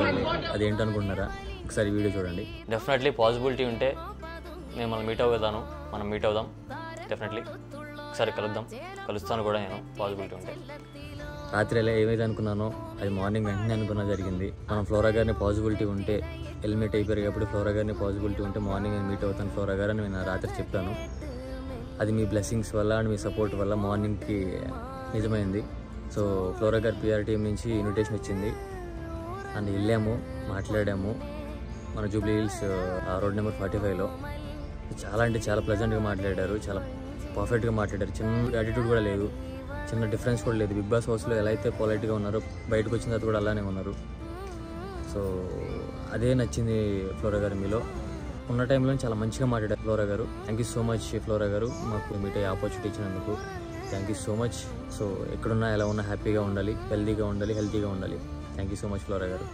మాట్లాడాలి, అదేంటనుకుంటున్నారా? ఒకసారి వీడియో చూడండి. డెఫినెట్లీ పాసిబిలిటీ ఉంటే నేను మనం మీట్ అవుతాను, మనం మీట్ అవుదాం. డెఫినెట్లీ ఒకసారి కలుస్తాను కూడా నేను, పాసిబిలిటీ ఉంటే. రాత్రి ఎలా ఏమైతే అనుకున్నానో అది మార్నింగ్ వెంటనే అనుకున్నా జరిగింది. మనం ఫ్లోరా గారిని పాసిబిలిటీ ఉంటే హెల్మెట్ అయిపోయారు కాబట్టి ఫ్లోరా గారిని పాసిబిలిటీ ఉంటే మార్నింగ్ నేను మీట్ అవుతాను ఫ్లోరా గారు అని నేను రాత్రి చెప్పాను. అది మీ బ్లెస్సింగ్స్ వల్ల అండ్ మీ సపోర్ట్ వల్ల మార్నింగ్కి నిజమైంది. సో ఫ్లోరా గారి పిఆర్ టీం నుంచి ఇన్విటేషన్ వచ్చింది అండ్ వెళ్ళాము, మాట్లాడాము. మన జూబ్లీ హిల్స్ రోడ్ నెంబర్ 45లో చాలా అంటే చాలా ప్లెజెంట్గా మాట్లాడారు, చాలా పర్ఫెక్ట్గా మాట్లాడారు. చిన్న యాటిట్యూడ్ కూడా లేదు, చిన్న డిఫరెన్స్ కూడా లేదు. బిగ్ బాస్ హౌస్లో ఎలా అయితే పొలైట్గా ఉన్నారో బయటకు వచ్చిన తర్వాత కూడా అలానే ఉన్నారు. సో అదే నచ్చింది ఫ్లోరా గారు మీలో. ఉన్న టైంలో చాలా మంచిగా మాట్లాడారు ఫ్లోరా గారు. Thank you so much flora గారు, మాకు మీట్ అయ్యే ఆపర్చునిటీ ఇచ్చినందుకు thank you so much. So ఎక్కడున్నా ఎలా ఉన్నా హ్యాపీగా ఉండాలి, హెల్తీగా ఉండాలి, హెల్తీగా ఉండాలి. Thank you so much flora గారు.